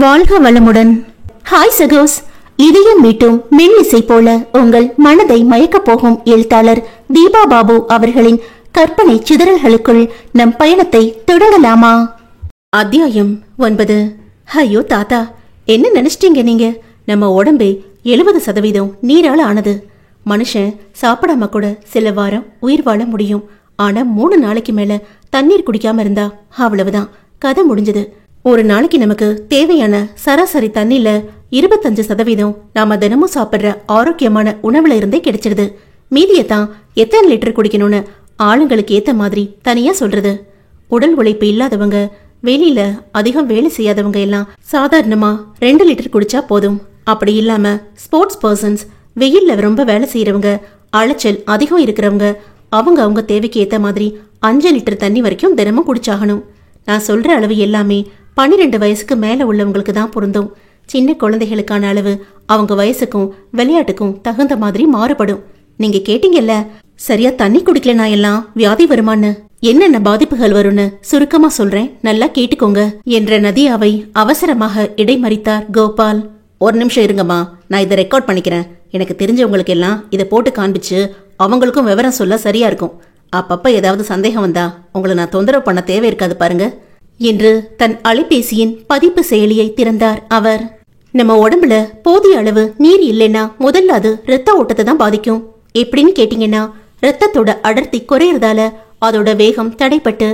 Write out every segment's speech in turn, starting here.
வாழ்க வளமுடன். ஹாய் சகோஸ், இதயம் மீட்டும் மெல்லிசை போல உங்கள் மனதை மயக்கப் போகும் எழுத்தாளர் தீபா பாபு அவர்களின் கற்பனை சிதறல்களுக்குள் நம் பயணத்தை தொடங்கலாமா? அத்தியாயம் 9. ஐயோ தாத்தா, என்ன நினைச்சிட்டீங்க நீங்க? நம்ம உடம்பே 70% நீரால ஆனது. மனுஷன் சாப்பிடாம கூட சில வாரம் உயிர் வாழ முடியும். ஆனா 3 நாளைக்கு மேல தண்ணீர் குடிக்காம இருந்தா அவ்வளவுதான், கதை முடிஞ்சது. ஒரு நாளைக்கு நமக்கு தேவையான சராசரி தண்ணில 25% நாம தினமும் சாப்பிடுற ஆரோக்கியமான உணவுல இருந்தே கிடைச்சிருது. மீதியத்தான் எத்தனை லிட்டர் குடிக்கணும்னு ஆளுங்களுக்கு ஏத்த மாதிரி தனியா சொல்றது. உடல் உழைப்பு இல்லாதவங்க, வெளியில அதிகம் வேலை செய்யாதவங்க எல்லாம் சாதாரணமா 2 லிட்டர் குடிச்சா போதும். அப்படி இல்லாம ஸ்போர்ட்ஸ் பர்சன்ஸ், வெயில்ல ரொம்ப வேலை செய்யறவங்க, அலைச்சல் அதிகம் இருக்கிறவங்க, அவங்க தேவைக்கு ஏத்த மாதிரி 5 லிட்டர் தண்ணி வரைக்கும் தினமும் குடிச்சாகணும். நான் சொல்ற அளவு எல்லாமே 12 வயசுக்கு மேல உள்ளவங்களுக்கு தான் பொருந்தும். சின்ன குழந்தைகளுக்கான அளவு அவங்க வயசுக்கும் விளையாட்டுக்கும் தகுந்த மாதிரி மாறுபடும். நீங்க கேட்டீங்கல்ல, சரியா தண்ணி குடிக்கலனா எல்லாம் வியாதி வருமான்னு, என்னென்ன பாதிப்புகள் வரும்னு சுருக்கமா சொல்றேன், நல்லா கேட்டுக்கோங்க என்ற நதியாவை அவசரமாக இடைமறித்தார் கோபால். ஒரு நிமிஷம் இருங்கம்மா, நான் இதை ரெக்கார்ட் பண்ணிக்கிறேன். எனக்கு தெரிஞ்சவங்களுக்கு எல்லாம் இதை போட்டு காண்பிச்சு அவங்களுக்கும் விவரம் சொல்ல சரியா இருக்கும். அப்பப்ப ஏதாவது சந்தேகம் வந்தா உங்களை நான் தொந்தரவு பண்ண தேவை இருக்காது பாருங்க என்று தன் அலைபேசியின் பதிப்பு செயலியை திறந்தார் அவர். நம்ம உடம்புல போதிய அளவு நீர் இல்லைன்னா முதல்ல அது ரத்த ஓட்டத்தை தான் பாதிக்கும். எப்படின்னு கேட்டீங்கன்னா, ரத்தத்தோட அடர்த்தி குறையறதால அதோட வேகம் தடைப்பட்டு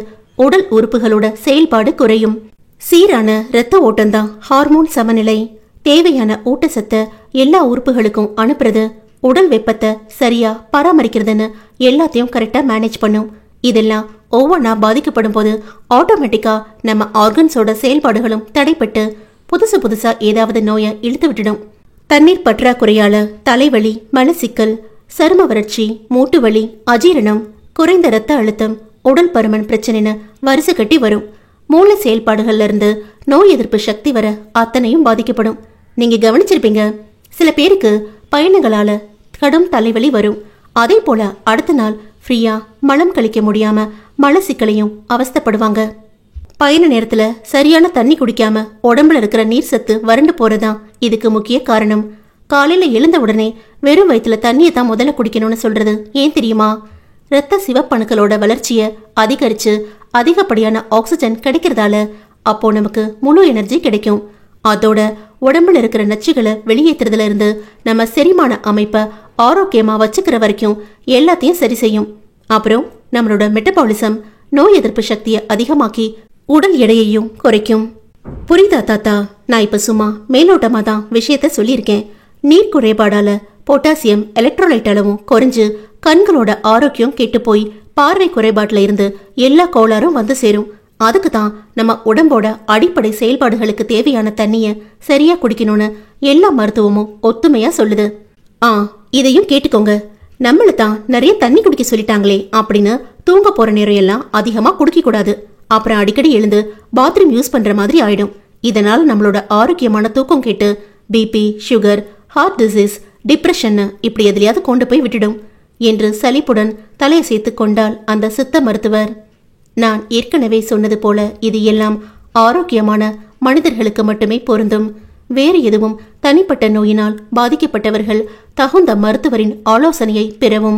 உடல் உறுப்புகளோட செயல்பாடு குறையும். சீரான ரத்த ஓட்டம்தான் ஹார்மோன் சமநிலை. தேவையான ஊட்டச்சத்தை எல்லா உறுப்புகளுக்கும் அனுப்புறது, உடல் வெப்பத்தை சரியா பராமரிக்கிறதுன்னு எல்லாத்தையும் கரெக்டா மேனேஜ் பண்ணும். இதெல்லாம் ஒவ்வொன்றா பாதிக்கப்படும் போது ஆட்டோமேட்டிக்கா நம்ம ஆர்கன்ஸோட செயல்பாடுகளும் தடைப்பட்டு புதுசா ஏதாவது நோயை இழுத்து விட்டுடும். தண்ணீர் பற்றாக்குறையால தலைவலி, மலச்சிக்கல், சரும வறட்சி, மூட்டு வலி, அஜீரணம், குறைந்த ரத்த அழுத்தம், உடல் பருமன் பிரச்சனைன்னு வரிசை கட்டி வரும். மூளை செயல்பாடுகள்ல இருந்து நோய் எதிர்ப்பு சக்தி வர அத்தனையும் பாதிக்கப்படும். நீங்க கவனிச்சிருப்பீங்க, சில பேருக்கு பயணங்களால கடும் தலைவலி வரும். அதே போல அடுத்த நாள் ஃப்ரீயா மலம் கழிக்க முடியாம மலச்சிக்கலையும் அவஸ்தப்படுவாங்க. பயண நேரத்துல சரியான தண்ணி குடிக்காம உடம்புல இருக்கிற நீர் சத்து வறண்டு போறதுதான் இதுக்கு முக்கிய காரணம். காலையில எழுந்த உடனே வெறும் வயிற்றுல தண்ணியை தான் முதல்ல குடிக்கணும்னு சொல்றது ஏன் தெரியுமா? இரத்த சிவப்பணுக்களோட வளர்ச்சியை அதிகரிச்சு அதிகப்படியான ஆக்சிஜன் கிடைக்கிறதால அப்போ நமக்கு முழு எனர்ஜி கிடைக்கும். அதோட உடம்புல இருக்கிற நச்சுகளை வெளியேற்றுறதுல இருந்து நம்ம செரிமான அமைப்பை ஆரோக்கியமா வச்சுக்கிற வரைக்கும் எல்லாத்தையும் சரி செய்யும். அப்புறம் நம்மளோட மெட்டபாலிசம் நோய் எதிர்ப்பு சக்தியை அதிகமாக்கி உடல் எடையையும் குறைக்கும். புரியுதா தாத்தா? நான் இப்ப சும்மா மேலோட்டமா தான் விஷயத்த சொல்லியிருக்கேன். நீர் குறைபாடால பொட்டாசியம், எலக்ட்ரோலைட் அளவும் குறைஞ்சு கண்களோட ஆரோக்கியம் கெட்டு போய் பார்வை குறைபாட்டுல இருந்து எல்லா கோளாறும் வந்து சேரும். அதுக்கு தான் நம்ம உடம்போட அடிப்படை செயல்பாடுகளுக்கு தேவையான தண்ணிய சரியா குடிக்கணும்னு எல்லா மருத்துவமும் ஒத்துமையா சொல்லுது. இதையும் கேட்டுக்கோங்க. நம்மள தான் நிறைய தண்ணி குடிக்க சொல்லிட்டாங்களே அப்படின்னு தூங்க போற நேரம் எல்லாம் அதிகமா குடிக்க கூடாது. அப்புறம் அடிக்கடி எழுந்து பாத்ரூம் யூஸ் பண்ற மாதிரி ஆயிடும். இதனால நம்மளோட ஆரோக்கியமான தூக்கம் கேட்டு BP, sugar, heart disease, depression இப்படி எதுலையாவது கொண்டு போய் விட்டுடும் என்று சலிப்புடன் தலையை சேர்த்து கொண்டாள் அந்த சித்த மருத்துவர். நான் ஏற்கனவே சொன்னது போல இது எல்லாம் ஆரோக்கியமான மனிதர்களுக்கு மட்டுமே பொருந்தும். வேறு எதுவும் தனிப்பட்ட நோயினால் பாதிக்கப்பட்டவர்கள் தகுந்த மருத்துவரின் ஆலோசனையை பெறவும்.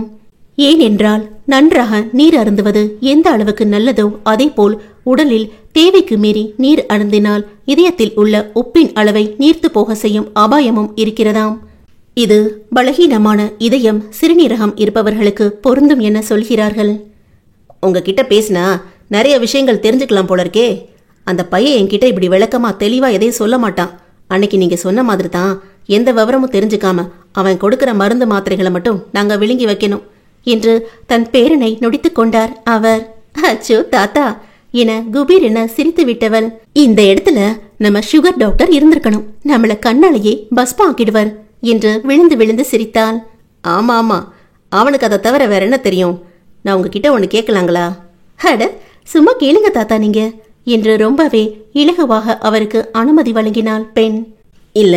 ஏனென்றால் நன்றாக நீர் அருந்துவது எந்த அளவுக்கு நல்லதோ அதே போல் உடலில் தேவைக்கு மீறி நீர் அருந்தினால் இதயத்தில் உள்ள உப்பின் அளவை நீர்த்து போக செய்யும் அபாயமும் இருக்கிறதாம். இது பலகீனமான இதயம், சிறுநீரகம் இருப்பவர்களுக்கு பொருந்தும் என சொல்கிறார்கள். உங்ககிட்ட பேசினா நிறைய விஷயங்கள் தெரிஞ்சுக்கலாம் போல இருக்கே. அந்த பையன் என்கிட்ட இப்படி விளக்கமா தெளிவா எதையும் சொல்ல மாட்டான். அன்னைக்கு நீங்க சொன்ன மாதிரி தான் எந்த விவரமும் தெரிஞ்சுக்காம அவன் கொடுக்கிற மருந்து மாத்திரைகளை மட்டும் நாங்க விழுங்கி வைக்கணும் என்று தன் பேரனை நொடித்து கொண்டார் அவர். அச்சோ தாத்தா என குபீர் என சிரித்து விட்டவள், இந்த இடத்துல நம்ம சுகர் டாக்டர் இருந்திருக்கணும், நம்மள கண்ணாலேயே பஸ்பா ஆக்கிடுவர் என்று விழுந்து விழுந்து சிரித்தாள். ஆமா, அவனுக்கு அதை தவிர வேற என்ன தெரியும்? நான் உங்ககிட்ட ஒண்ணு கேட்கலாங்களா? அட சும்மா கேளுங்க தாத்தா நீங்க என்று ரொம்பவே இலகுவாக அவருக்கு அனுமதி வழங்கினாள் பெண். இல்ல,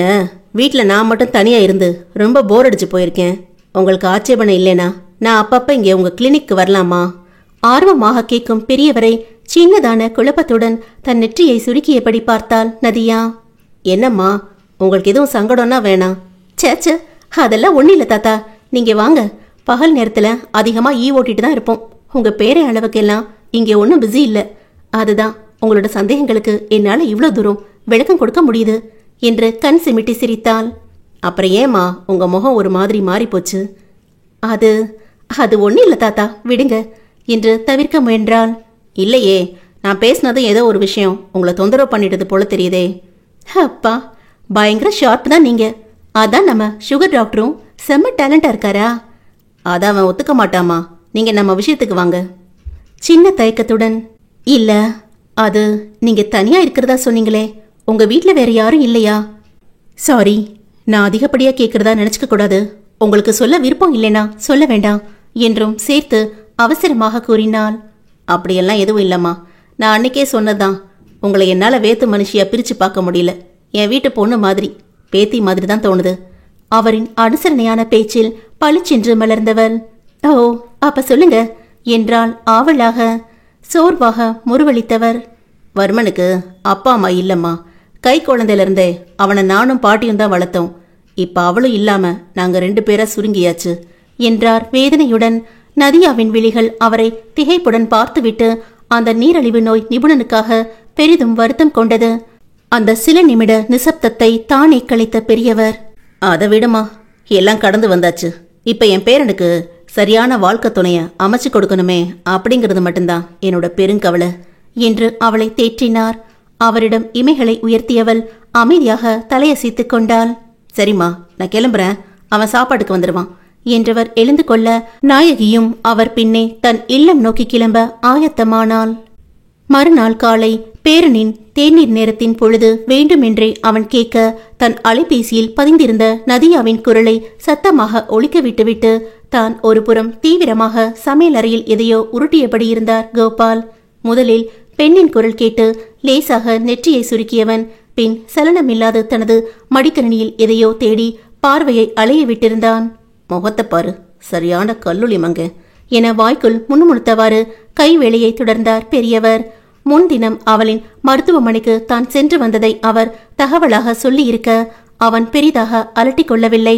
வீட்டுல நான் மட்டும் தனியா இருந்து ரொம்ப போர் அடிச்சு போயிருக்கேன். உங்களுக்கு ஆட்சேபனை இல்லைனா நான் அப்பப்ப இங்க உங்க கிளினிக்கு வரலாமா? ஆர்வமாக கேட்கும் பெரியவரை சின்னதான குழப்பத்துடன் தன் நெற்றியை சுருக்கியபடி பார்த்தாள் நதியா. என்னம்மா, உங்களுக்கு எதுவும் சங்கடம்னா வேணாம். சேச்சே, அதெல்லாம் ஒன்றும் இல்லை தாத்தா. நீங்கள் வாங்க. பகல் நேரத்தில் அதிகமாக ஓட்டிட்டு தான் இருப்போம். உங்கள் பேரை அளவுக்கெல்லாம் இங்கே ஒன்றும் பிஸி இல்லை. அதுதான் உங்களோட சந்தேகங்களுக்கு என்னால் இவ்வளோ தூரம் விளக்கம் கொடுக்க முடியுது என்று கண் சிமிட்டி சிரித்தாள். அப்புறம் ஏம்மா உங்கள் முகம் ஒரு மாதிரி மாறி போச்சு? அது அது ஒன்றும் இல்லை தாத்தா, விடுங்க என்று தவிர்க்க முயன்றாள். இல்லையே, நான் பேசினதும் ஏதோ ஒரு விஷயம் உங்களை தொந்தரவு பண்ணிட்டது போல தெரியுதே. அப்பா, பயங்கர ஷார்ப் தான் நீங்கள். அதான் நம்ம சுகர் டாக்டரும் செம்ம டேலண்டாக இருக்காரா? அதான் அவன் ஒத்துக்க மாட்டாமா. நீங்கள் நம்ம விஷயத்துக்கு வாங்க. சின்ன தயக்கத்துடன், இல்லை, அது நீங்கள் தனியாக இருக்கிறதா சொன்னீங்களே, உங்கள் வீட்டில் வேறு யாரும் இல்லையா? சாரி, நான் அதிகப்படியாக கேட்குறதா நினச்சிக்க கூடாது. உங்களுக்கு சொல்ல விருப்பம் இல்லைனா சொல்ல வேண்டாம் என்றும் சேர்த்து அவசரமாக கூறினாள். அப்படியெல்லாம் எதுவும் இல்லைம்மா. நான் அன்னைக்கே சொன்னதான், உங்களை என்னால் வேத்து மனுஷியாக பிரித்து பார்க்க முடியல. என் வீட்டு பொண்ணு மாதிரி, பேத்தி மாதிரி தான் தோணுது. அவரின் அனுசரணையான பேச்சில் பளிச்சென்று மலர்ந்தவள். ஓ, அப்ப சொல்லுங்க என்றாள் ஆவலாக. சோர்வாக முறுவளித்தவர். வர்மனுக்கு அப்பா அம்மா இல்லம்மா. கை குழந்தையிலிருந்தே அவனை நானும் பாட்டியும் தான் வளர்த்தோம். இப்ப அவளும் இல்லாம நாங்க 2 பேரா சுருங்கியாச்சு என்றார் வேதனையுடன். நதியாவின் விழிகள் அவரை திகைப்புடன் பார்த்துவிட்டு அந்த நீரழிவு நோய் நிபுணனுக்காக பெரிதும் வருத்தம் கொண்டது. அந்த சில நிமிட நிசப்தத்தை தானே கழித்த பெரியவர், அதை விடுமா, எல்லாம் கடந்து வந்தாச்சு. இப்ப என் பேரனுக்கு சரியான வாழ்க்கை துணைய அமைச்சு கொடுக்கணுமே அப்படிங்கிறது மட்டும்தான் என்னோட பெருங்கவலை என்று அவளை தேற்றினார். அவரிடம் இமைகளை உயர்த்தியவள் அமைதியாக தலையசைத்து கொண்டாள். சரிம்மா, நான் கிளம்புறேன், அவன் சாப்பாட்டுக்கு வந்துடுவான் என்றவர் எழுந்து கொள்ள நாயகியும் அவர் பின்னே தன் இல்லம் நோக்கி கிளம்ப ஆயத்தமானாள். மறுநாள் காலை பேரனின் தேநீர் நேரத்தின் பொழுது வேண்டுமென்றே அவன் கேட்க தன் அலைபேசியில் பதிந்திருந்த நதியாவின் குரலை சத்தமாக ஒலிக்க விட்டுவிட்டு தான் ஒரு புறம் தீவிரமாக சமையலறையில் எதையோ உருட்டியபடி இருந்தார் கோபால். முதலில் பெண்ணின் குரல் கேட்டு லேசாக நெற்றியை சுருக்கியவன் பின் சலனமில்லாத தனது மடிக்கணினியில் எதையோ தேடி பார்வையை அலைய விட்டிருந்தான். முகத்தை பாரு, சரியான கல்லுளி மங்க என வாய்க்குள் முணுமுணுத்தவாறு கை வேலையை தொடர்ந்தார் பெரியவர். முன்தினம் அவளின் மருத்துவமனைக்கு தான் சென்று வந்ததை அவர் தகவலாக சொல்லியிருக்க அவன் பெரிதாக அலட்டிக் கொள்ளவில்லை.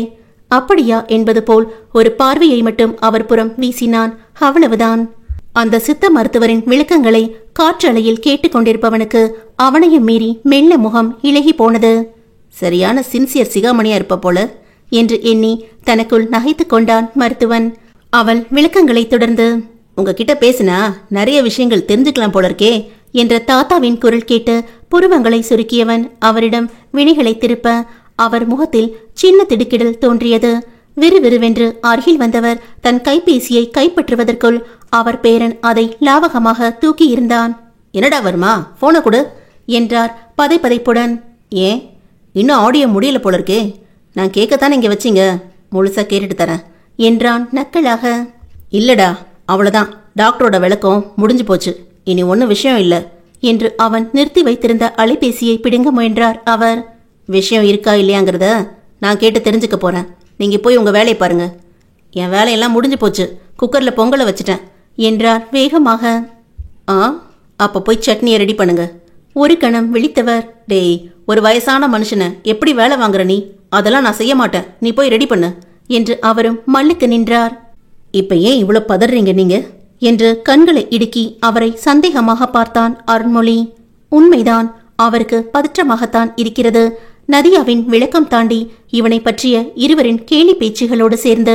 அப்படியா என்பது போல் ஒரு பார்வையை மட்டும் அவர் புறம் வீசினான், அவ்வளவுதான். அந்த சித்த மருத்துவரின் விளக்கங்களை காற்றலையில் கேட்டுக்கொண்டிருப்பவனுக்கு அவனையும் மீறி மெல்ல முகம் இலகி போனது. சரியான சின்சியர் சிகாமணியா இருப்ப போல என்று எண்ணி தனக்குள் நகைத்து கொண்டான் மருத்துவன். அவள் விளக்கங்களை தொடர்ந்து, உங்ககிட்ட பேசினா நிறைய விஷயங்கள் தெரிஞ்சுக்கலாம் போலருக்கே என்ற தாத்தாவின் குரல் கேட்டு புருவங்களை சுருக்கியவன் அவரிடம் விழிகளை திருப்ப அவர் முகத்தில் சின்ன திடுக்கிடல் தோன்றியது. விறுவிறுவென்று அருகில் வந்தவர் தன் கைபேசியை கைப்பற்றுவதற்குள் அவர் பேரன் அதை லாவகமாக தூக்கியிருந்தான். என்னடா வர்மா, போனை கொடு என்றார் பதைப்பதைப்புடன். ஏன், இன்னும் ஆடியோ முடியல போலருக்கே. நான் கேட்கத்தானே இங்கே வச்சிங்க, முழுசா கேட்டுட்டு தரேன் என்றான் நக்கலாக. இல்லடா, அவ்வளோதான், டாக்டரோட விளக்கம் முடிஞ்சு போச்சு, இனி ஒன்றும் விஷயம் இல்லை என்று அவன் நிறுத்தி வைத்திருந்த அலைபேசியை பிடுங்க முயன்றார் அவர். விஷயம் இருக்கா இல்லையாங்கிறத நான் கேட்டு தெரிஞ்சுக்க போறேன். நீங்க போய் உங்க வேலையை பாருங்க. என் வேலையெல்லாம் முடிஞ்சு போச்சு, குக்கர்ல பொங்கலை வச்சுட்டேன் என்றார் வேகமாக. அப்ப போய் சட்னியை ரெடி பண்ணுங்க. ஒரு கணம் விழித்தவர், டேய், ஒரு வயசான மனுஷனை எப்படி வேலை வாங்குற நீ? அதெல்லாம் நான் செய்ய மாட்டேன், நீ போய் ரெடி பண்ணு என்று அவரும் மல்லுக்கு நின்றார். இப்ப ஏன் இவ்வளவு பதறீங்க நீங்க என்று கண்களை இடுக்கி அவரை சந்தேகமாக பார்த்தான் அருண்மொழி. உண்மைதான், அவருக்கு பதற்றமாகத்தான் இருக்கிறது. நதியாவின் விளக்கம் தாண்டி இவனை பற்றிய இருவரின் கேலி பேச்சுகளோடு சேர்ந்து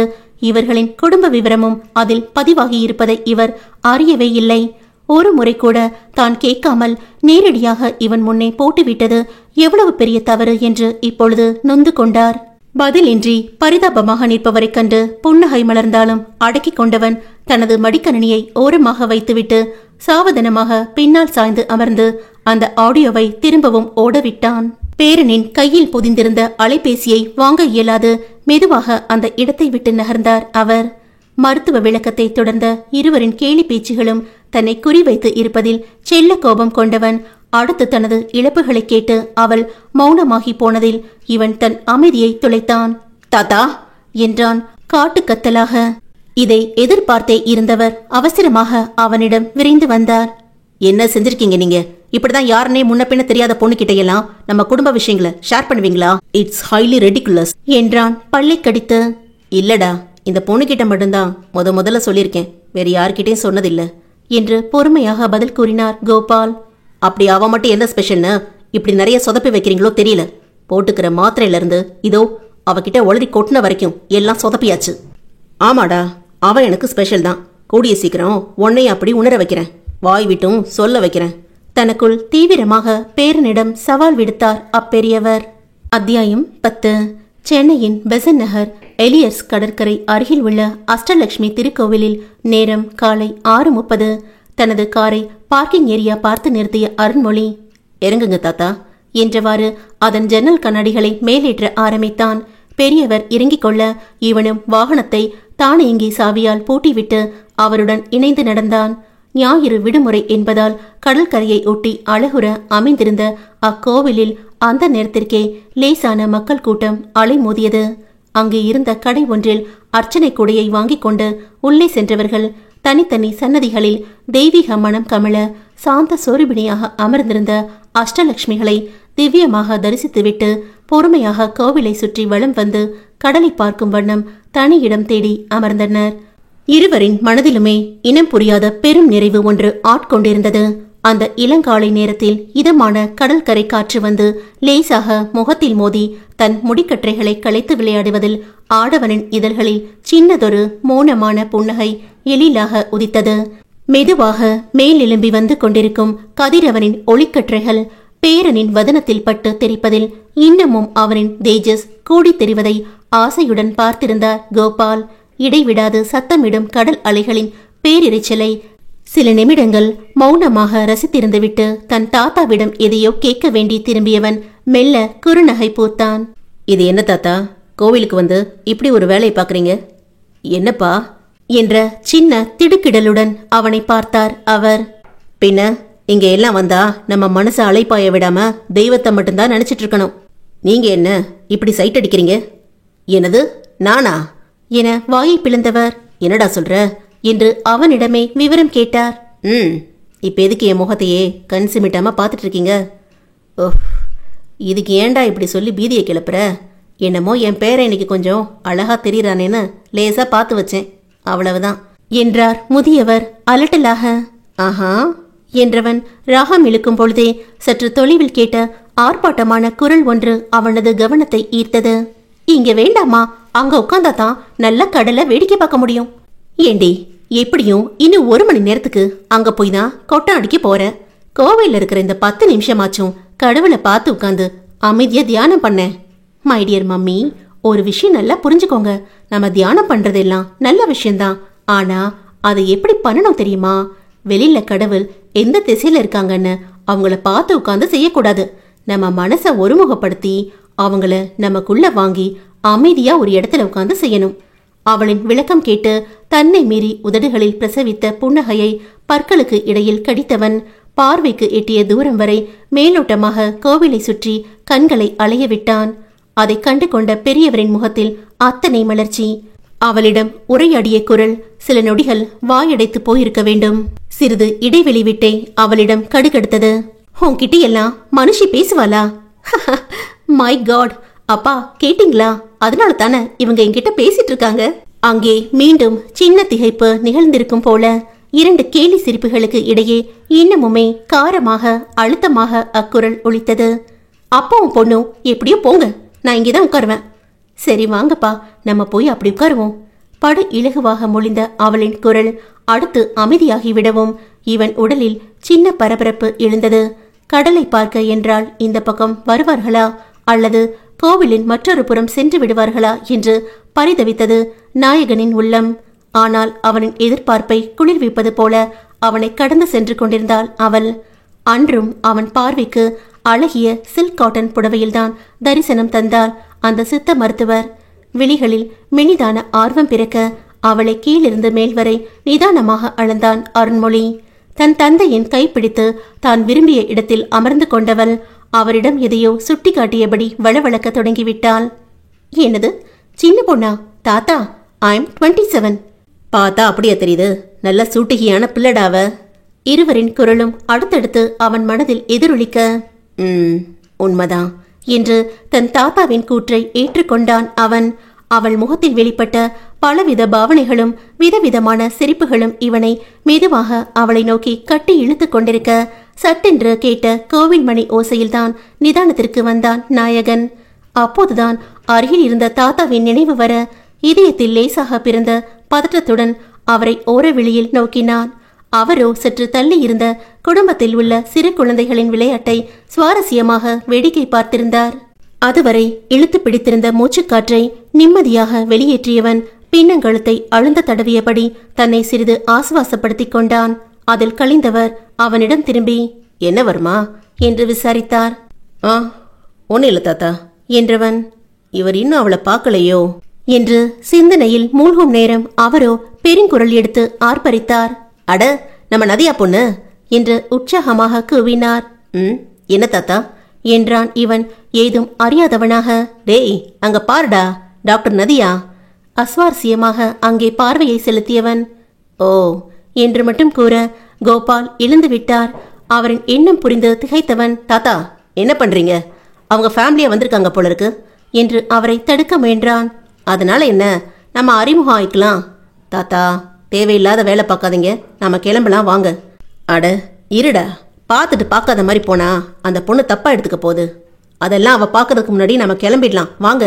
இவர்களின் குடும்ப விவரமும் அதில் பதிவாகியிருப்பதை இவர் அறியவே இல்லை. ஒரு முறை கூட தான் கேட்காமல் நேரடியாக இவன் முன்னே போட்டுவிட்டது எவ்வளவு பெரிய தவறு என்று இப்பொழுது நொந்து கொண்டார். பதிலின்றி பரிதாபமாக நிற்பவரைக் கண்டு புன்னகை மலர்ந்தாலும் அடக்கிக் கொண்டவன் தனது மடிக்கணினியை ஓரமாக வைத்துவிட்டு சாவதானமாக பின்னால் சாய்ந்து அமர்ந்து அந்த ஆடியோவை திரும்பவும் ஓடவிட்டான். பேரனின் கையில் பொதிந்திருந்த அலைபேசியை வாங்க இயலாது மெதுவாக அந்த இடத்தை விட்டு நகர்ந்தார் அவர். மருத்துவ விளக்கத்தை தொடர்ந்த இருவரின் கேலி பேச்சுகளும் தன்னை குறிவைத்து இருப்பதில் செல்ல கோபம் கொண்டவன் அடுத்து தனது இழப்புகளை கேட்டு அவள் மௌனமாகி போனதில் இவன் தன் அமைதியை துளைத்தான். தாத்தா என்றான் காட்டுக்கத்தலாக. இதை எதிர்பார்த்தே இருந்தவர் அவசரமாக அவனிடம் விரைந்து வந்தார். என்ன செஞ்சிருக்கீங்க நீங்க? இப்படிதான் யாருன்னே முன்ன பின்ன தெரியாத பொண்ணுகிட்ட எல்லாம் நம்ம குடும்ப விஷயங்களை ஷேர் பண்ணுவீங்களா? இட்ஸ் ஹைலி ரெடிகுலஸ் என்றான் பல்லை கடித்து. இல்லடா, இந்த பொண்ணுகிட்ட மட்டும்தான் முதல்ல சொல்லியிருக்கேன், வேற யார்கிட்டயும் சொன்னதில்ல என்று பொறுமையாக பதில் கூறினார் கோபால். அப்படி அவ மட்டும் என்ன ஸ்பெஷல்னு இப்படி நிறைய சொதப்பி வைக்கிறீங்களோ தெரியல. போட்டுக்கிற மாத்திரையில இருந்து இதோ அவகிட்ட ஒளரி கொட்டின வரைக்கும் எல்லாம் சொதப்பியாச்சு. ஆமாடா, அவ எனக்கு ஸ்பெஷல் தான். கூடிய சீக்கிரம் உன்னையும் அப்படி உணர வைக்கிறேன், வாய் விட்டும் சொல்ல வைக்கிறேன். தனக்குள் தீவிரமாக பேரனிடம் சவால் விடுத்தார் அப்பெரியவர். அத்தியாயம் 10. சென்னையின் பெசன் நகர் எலியர்ஸ் கடற்கரை அருகில் உள்ள அஷ்டலட்சுமி திருக்கோவிலில் நேரம் காலை 6:30. தனது காரை பார்க்கிங் ஏரியா பார்த்து நிறுத்திய அருண்மொழி, இறங்குங்க தாத்தா என்றவாறு அதன் ஜன்னல் கண்ணாடிகளை மேலேற்ற ஆரம்பித்தான். பெரியவர் இறங்கிக் கொள்ள இவனும் வாகனத்தை தானியங்கி சாவியால் பூட்டிவிட்டு அவருடன் இணைந்து நடந்தான். ஞாயிறு விடுமுறை என்பதால் கடற்கரையை ஒட்டி அழகுற அமைந்திருந்த அக்கோவிலில் அந்த நேரத்திற்கே லேசான மக்கள் கூட்டம் அலைமோதியது. அங்கு இருந்த கடை ஒன்றில் அர்ச்சனை கூடையை வாங்கிக் கொண்டு உள்ளே சென்றவர்கள் தனித்தனி சன்னதிகளில் தெய்வீக மனம் கமல சாந்த சொரூபிணியாக அமர்ந்திருந்த அஷ்டலட்சுமிகளை திவ்யமாக தரிசித்துவிட்டு பொறுமையாக கோவிலை சுற்றி வலம் வந்து கடலை பார்க்கும் வண்ணம் தனி இடம் தேடி அமர்ந்தனர். இருவரின் மனதிலுமே இனம் புரியாத பெரும் நிறைவு ஒன்று ஆட்கொண்டிருந்தது. அந்த இளங்காலை நேரத்தில் இதமான கடற்கரை காற்று வந்து லேசாக முகத்தில் மோதி தன் முடிக்கற்றைகளை களைத்து விளையாடுவதில் ஆடவனின் இதழ்களில் சின்னதொரு மௌனமான புன்னகை எழிலாக உதித்தது. மெதுவாக மேலெலும்பி வந்து கொண்டிருக்கும் கதிரவனின் ஒளிக்கற்றைகள் பேரனின் வதனத்தில் பட்டு தெரிப்பதில் இன்னமும் அவனின் தேஜஸ் கூடி தெரிவதை ஆசையுடன் பார்த்திருந்தார் கோபால். இடைவிடாது சத்தமிடும் கடல் அலைகளின் பேரிரைச்சலை சில நிமிடங்கள் மௌனமாக ரசித்திருந்துவிட்டு தன் தாத்தாவிடம் எதையோ கேட்க வேண்டி திரும்பியவன் மெல்ல குறுநகை பூத்தான். இது என்ன தாத்தா, கோவிலுக்கு வந்து இப்படி ஒரு வேலையை பாக்குறீங்க? என்னப்பா என்ற சின்ன திடுக்கிடலுடன் அவனை பார்த்தார் அவர். பின்ன இங்க எல்லாம் வந்தா நம்ம மனசை அலைப்பாய விடாம தெய்வத்தை மட்டும்தான் நினைச்சிட்டு இருக்கணும். நீங்க என்ன இப்படி சைட் அடிக்கிறீங்க? எனது நானா என வாயை பிளந்தவர், என்னடா சொல்ற என்று அவனிடமே விவரம் கேட்டார். இப்ப எதுக்கு என் முகத்தையே கண் சிமிட்டாம பாத்துட்டு இருக்கீங்க? ஓ, இதுக்கு ஏண்டா இப்படி சொல்லி பீதியை கிளப்புற? என்னமோ என் பேரை இன்னைக்கு கொஞ்சம் அழகா தெரியுறானேன்னு லேசா பார்த்து வச்சேன், அவ்வளவுதான் என்றார் முதியவர் அலட்டலாக. ஆஹா என்றவன் ராகம் இழுக்கும் பொழுதே சற்று தொலைவில் கேட்ட ஆர்ப்பாட்டமான குரல் ஒன்று அவனது கவனத்தை ஈர்த்தது. இங்க வேண்டாமா, அங்க உட்கார்ந்தாதான் நல்ல கடலை வேடிக்கை பார்க்க முடியும். ஏண்டி, எப்படியும் இன்னும் 1 மணி நேரத்துக்கு அங்க போய் தான் கொட்டம் அடிக்க போற. கோவையில் இருக்கிற இந்த 10 நிமிஷமாச்சும் கடவுளை பார்த்து உட்காந்து அமைதியா தியானம் பண்ண. மை டியர் மம்மி, ஒரு விஷயம் நல்லா புரிஞ்சுக்கோங்க. நம்ம தியானம் பண்றதெல்லாம் நல்ல விஷயம்தான், ஆனா அதை எப்படி பண்ணணும் தெரியுமா? வெளியில கடவுள் எந்த திசையில இருக்காங்கன்னு அவங்கள பார்த்து உட்கார்ந்து செய்யக்கூடாது. நம்ம மனசை ஒருமுகப்படுத்தி அவங்கள நமக்குள்ள வாங்கி அமைதியா ஒரு இடத்துல உட்கார்ந்து செய்யணும். அவளின் விளக்கம் கேட்டு தன்னை மீறி உதடுகளில் பிரசவித்த புன்னகையை பற்களுக்கு இடையில் கடித்தவன் பார்வைக்கு எட்டிய தூரம் வரை மேலோட்டமாக கோவிலை சுற்றி கண்களை அலைய விட்டான். அதை கண்டு கொண்ட பெரியவரின் முகத்தில் அத்தனை மலர்ச்சி. அவளிடம் உரையாடிய குரல் சில நொடிகள் வாயடைத்து போயிருக்க வேண்டும். சிறிது இடைவெளி விட்டே அவளிடம் கடுகடுத்தது. உன்கிட்ட எல்லாம் மனுஷி பேசுவாளா? மை காட், அப்பா கேட்டீங்களா? அதனால தானே இவங்க என்கிட்ட பேசிட்டு இருக்காங்க. அங்கே மீண்டும் சின்ன திகைப்பு நிகழ்ந்திருக்கும் போல 2 கேலி சிரிப்புகளுக்கு இடையே இன்னமுமே காரமாக அழுத்தமாக அக்குரல் ஒலித்தது. அப்பாவும் பொண்ணும் எப்படியோ போங்க, நான் இங்கேதான் உட்காருவேன். சரி வாங்கப்பா, நம்ம போய் அப்படி உட்காருவோம். படு இலகுவாக மொழிந்த அவளின் குரல் அடுத்து அமைதியாகிவிடவும் இவன் உடலில் சின்ன பரபரப்பு எழுந்தது. கடலை பார்க்க என்றால் இந்த பக்கம் வருவார்களா அல்லது கோவிலின் மற்றொரு புறம் சென்று விடுவார்களா என்று பரிதவித்தது நாயகனின் உள்ளம். ஆனால் அவனின் எதிர்பார்ப்பை குளிர்விப்பது போல அவனை கடந்து சென்று கொண்டிருந்தாள் அவள். அன்றும் அவன் பார்வைக்கு அழகிய சில்க் காட்டன் புடவையில்தான் தரிசனம் தந்தாள் அந்த சித்த மருத்துவர். விழிகளில் மெனிதான ஆர்வம் பிறக்க அவளை கீழிருந்து மேல் வரை நிதானமாக அளந்தான் அருண்மொழி. தன் தந்தையின் கைப்பிடித்து தான் விரும்பிய இடத்தில் அமர்ந்து கொண்டவள் அவரிடம் எதையோ சுட்டி காட்டியபடி வளவளக்க தொடங்கிவிட்டாள். என்னது, சின்ன பொண்ணா? தாத்தா, ஐ எம் 27. பார்த்தா அப்படியே தெரியுது, நல்ல சூட்டிகியான பிள்ளடாவ. இருவரின் குரலும் அடுத்தடுத்து அவன் மனதில் எதிரொலிக்க, உண்மைதான் என்று தன் தாத்தாவின் கூற்றை ஏற்றுக்கொண்டான் அவன். அவள் முகத்தில் வெளிப்பட்ட பலவித பாவனைகளும் விதவிதமான சிரிப்புகளும் இவனை மெதுவாக அவளை நோக்கி கட்டி இழுத்து கொண்டிருக்க, சட்டென்று கேட்ட கோவில் மணி ஓசையில்தான் நிதானத்திற்கு வந்தான் நாயகன். அப்போதுதான் அருகில் இருந்த தாத்தாவின் நினைவு வர, இதயத்தில் லேசாக பிறந்த பதற்றத்துடன் அவரை ஓரவெளியில் நோக்கினான். அவரோ சற்று தள்ளி இருந்த குடும்பத்தில் உள்ள சிறு குழந்தைகளின் விளையாட்டை சுவாரஸ்யமாக வேடிக்கை பார்த்திருந்தார். அதுவரை இழுத்து பிடித்திருந்த மூச்சுக்காற்றை நிம்மதியாக வெளியேற்றியவன் பின்னங்கழுத்தை அழுந்த தடவியபடி தன்னை சிறிது ஆசுவாசப்படுத்திக் கொண்டான். அதில் கழிந்தவர் அவனிடம் திரும்பி, என்ன வர்மா என்று விசாரித்தார். ஒன்னும் இல்ல தாத்தா என்றவன். இவர் இன்னும் அவளை பார்க்கலையோ என்று சிந்தனையில் மூழ்கும் நேரம் அவரோ பெருங்குரல் எடுத்து ஆர்ப்பரித்தார். அட, நம்ம நதியா பொண்ணு என்று உற்சாகமாக கூவினார். என்ன தாத்தா என்றான் இவன் ஏதும் அறியாதவனாக. டேய், அங்க பாருடா, டாக்டர் நதியா. அஸ்வாரஸ்யமாக அங்கே பார்வையை செலுத்தியவன், ஓ என்று மட்டும் கூற கோபால் எழுந்து விட்டார். அவரின் எண்ணம் புரிந்து திகைத்தவன், தாத்தா என்ன பண்றீங்க? அவங்க ஃபேமிலியா வந்திருக்காங்க போல இருக்கு என்று அவரை தடுக்க முயன்றான். அதனால என்ன, நம்ம அறிமுகம் ஆயிக்கலாம். தாத்தா, தேவையில்லாத வேலை பார்க்காதீங்க, நாம கிளம்பலாம் வாங்க. அட இருடா, பார்த்துட்டு பார்க்காத மாதிரி போனா அந்த பொண்ணு தப்பா எடுத்துக்க போகுது. அதெல்லாம் அவ பார்க்கறதுக்கு முன்னாடி நம்ம கிளம்பிடலாம் வாங்க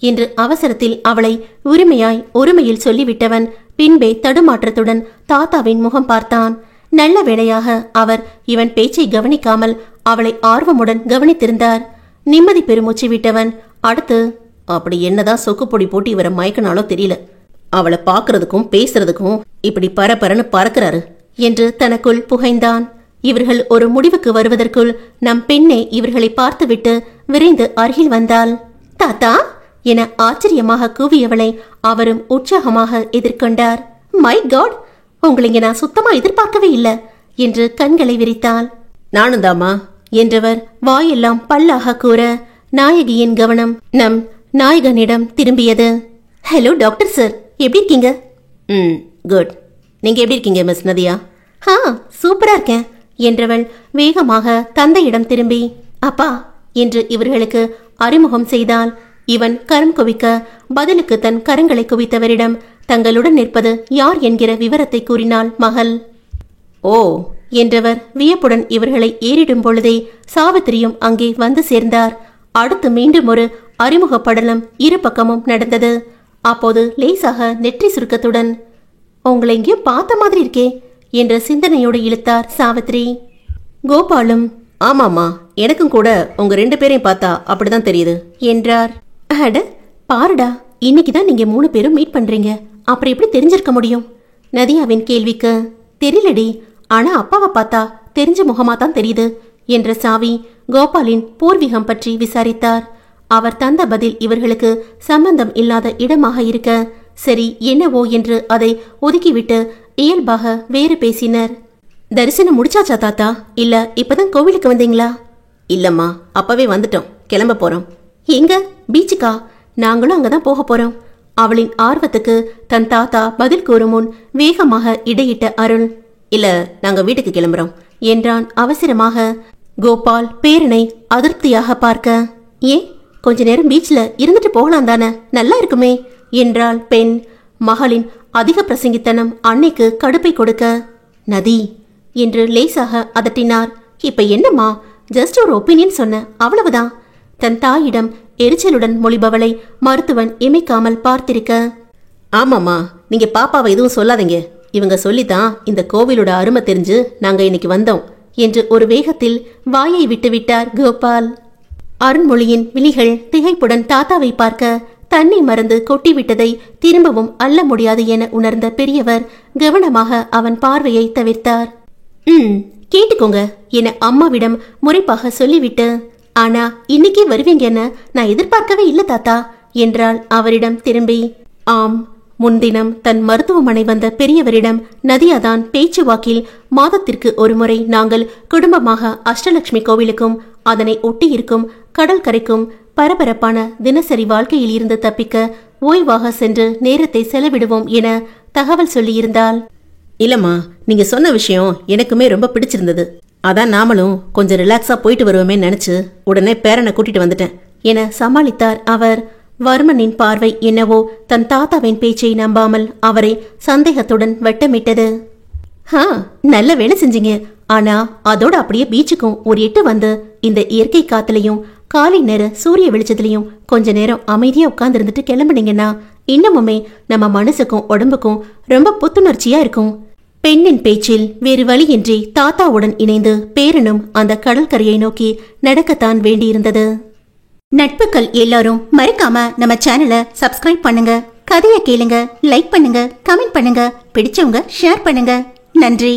என்று அவசரத்தில் அவளை ஒருமையில் சொல்லிவிட்டவன் பின்பே தடுமாற்றத்துடன் தாத்தாவின் முகம் பார்த்தான். நல்ல வேளையாக அவர் இவன் பேச்சை கவனிக்காமல் அவளை ஆர்வமுடன் கவனித்திருந்தார். நிம்மதி பெருமூச்சு விட்டவன் அடுத்து, அப்படி என்னதான் சொக்குப்பொடி போட்டு இவரை மயக்கினாலோ தெரியல, அவளை பார்க்கறதுக்கும் பேசுறதுக்கும் இப்படி பரபரன்னு பறக்கிறாரு என்று தனக்குள் புகைந்தான். இவர்கள் ஒரு முடிவுக்கு வருவதற்குள் நம் பெண்ணே இவர்களை பார்த்துவிட்டு விரைந்து அருகில் வந்தாள். தாத்தா என ஆச்சரியமாக கூவியவளை அவரும் உற்சாகமாக எதிர்கொண்டார். மை காட், உங்களை நான் சுத்தமா எதிர்பார்க்கவே இல்லை என்று கண்களை விரித்தாள். நானும் தாமா என்றவர் வாயெல்லாம் பல்லாக கூற, நாயகியின் கவனம் நம் நாயகனிடம் திரும்பியது. ஹலோ டாக்டர் சார், எப்படி இருக்கீங்க? குட். நீங்க எப்படி இருக்கீங்க மிஸ் நதியா? சூப்பரா இருக்கேன் என்றவள் வேகமாக தந்தையிடம் திரும்பி, அப்பா என்று இவர்களுக்கு அறிமுகம் செய்தாள். இவன் கரம் குவிக்க பதிலுக்கு தன் கரங்களை குவித்தவரிடம் தங்களுடன் நிற்பது யார் என்கிற விவரத்தை கூறினாள் மகள். ஓ என்றவர் வியப்புடன் இவர்களை ஏறிடும் பொழுதே சாவித்திரியும் அங்கே வந்து சேர்ந்தார். அடுத்து மீண்டும் ஒரு அறிமுக படலம் இரு பக்கமும் நடந்தது. அப்போது லேசாக நெற்றி சுருக்கத்துடன், உங்களை எங்கேயும் பார்த்த மாதிரி இருக்கே என்ற சிந்தனையோடு இழுத்தார் சாவித்ரி. கோபாலும், ஆமாமா, எனக்கும் கூட உங்க 2 பேரையும் பார்த்தா அப்படிதான் தெரியுது என்றார். அட பாருடா, இன்னைக்குதான் நீங்க 3 பேரும் மீட் பண்றீங்க, அப்புறம் எப்படி தெரிஞ்சிருக்க முடியும்? நதியாவின் கேள்விக்கு, தெரியலடி, ஆனா அப்பாவை பார்த்தா தெரிஞ்ச முகமா தான் தெரியுது என்ற சாவி கோபாலின் பூர்வீகம் பற்றி விசாரித்தார். அவர் தந்த பதில் இவர்களுக்கு சம்பந்தம் இல்லாத இடமாக இருக்க, சரி என்னவோ என்று அதை ஒதுக்கிவிட்டு இயல்பாக வேறு பேசினர். தரிசனம் முடிச்சாச்சா தாத்தா, இல்ல இப்பதான் கோவிலுக்கு வந்தீங்களா? இல்லம்மா, அப்பவே வந்துட்டோம், கிளம்ப போறோம். எங்க? பீச்சுக்கா? நாங்களும் அங்கதான் போக போறோம். அவளின் ஆர்வத்துக்கு தன் தாத்தா பதில் கூறும் முன் வேகமாக இடையிட்ட அருள், இல்ல நாங்க வீட்டுக்கு கிளம்புறோம் என்றான் அவசரமாக. கோபால் பேரனை அதிருப்தியாக பார்க்க, ஏன் கொஞ்ச நேரம் பீச்ல இருந்துட்டு போகலாம் தானே, நல்லா இருக்குமே என்றாள் பெண். மகளின் அதிக பிரசங்கித்தனம் அன்னைக்கு கடுப்பை கொடுக்க, நதி என்று லேசாக அதட்டினார். இப்ப என்னம்மா, ஜஸ்ட் ஒரு ஒப்பீனியன் சொன்ன, அவ்வளவுதான். தன் தாயிடம் எரிச்சலுடன் மொழிபவளை மருத்துவன் இமைக்காமல் பார்த்திருக்க, ஆமாம்மா, நீங்க பாப்பாவை எதுவும் சொல்லாதீங்க, இவங்க சொல்லித்தான் இந்த கோவிலோட அருமை தெரிஞ்சு நாங்க இன்னைக்கு வந்தோம் என்று ஒரு வேகத்தில் வாயை விட்டுவிட்டார் கோபால். அருண்மொழியின் விழிகள் திகைப்புடன் தாத்தாவை பார்க்க, தன்னை மறந்து கொட்டிவிட்டதை திரும்பவும் அள்ள முடியாது என உணர்ந்த பெரியவர் கவனமாக அவன் பார்வையை தவிர்த்தார். கேட்டுக்கோங்க என அம்மாவிடம் முறைப்பாக சொல்லிவிட்டு, ஆனா இன்னைக்கே வருவீங்கன்னு நான் எதிர்பார்க்கவே இல்லை தாத்தா என்றாள் அவரிடம் திரும்பி. ஆம், முன்தினம் தன் மருத்துவமனை வந்த பெரியவரிடம் நதியாதான் பேச்சுவாக்கில் மாதத்திற்கு ஒரு முறை நாங்கள் குடும்பமாக அஷ்டலட்சுமி கோவிலுக்கும் அதனை ஒட்டி இருக்கும் கடற்கரைக்கும் பரபரப்பான தினசரி வாழ்க்கையில் இருந்து தப்பிக்க ஓய்வாக சென்று நேரத்தை செலவிடுவோம் என தகவல் சொல்லியிருந்தாள். இல்லம்மா, நீங்க சொன்ன விஷயம் எனக்குமே ரொம்ப பிடிச்சிருந்தது. அதான் நாமளும் கொஞ்சம் ரிலாக்ஸா போயிட்டு வருவோமே நினைச்சு உடனே பேரனை கூட்டிட்டு வந்துட்டேன் என சமாளித்தார் அவர். வர்மனின் பார்வை என்னவோ தன் தாத்தாவின் பேச்சை நம்பாமல் அவரை சந்தேகத்துடன் வட்டமிட்டது. நல்ல வேலை செஞ்சீங்க. ஆனா அதோட அப்படியே பீச்சுக்கும் ஒரு எட்டு வந்து இந்த இயற்கை காத்துலயும் காலை நேர சூரிய வெளிச்சத்திலையும் கொஞ்ச நேரம் அமைதியா உட்கார்ந்து இருந்துட்டு கிளம்புனீங்கன்னா இன்னமுமே நம்ம மனசுக்கும் உடம்புக்கும் ரொம்ப புத்துணர்ச்சியா இருக்கும். பெண்ணின் பேச்சில் வேறு வழியின்றி தாத்தாவுடன் இணைந்து பேரனும் அந்த கடற்கரையை நோக்கி நடக்கத்தான் வேண்டியிருந்தது. நட்புகள் எல்லாரும் மறக்காம நம்ம சேனலை சப்ஸ்கிரைப் பண்ணுங்க. கதையை கேளுங்க, லைக் பண்ணுங்க, கமெண்ட் பண்ணுங்க, பிடிச்சவங்க ஷேர் பண்ணுங்க. நன்றி.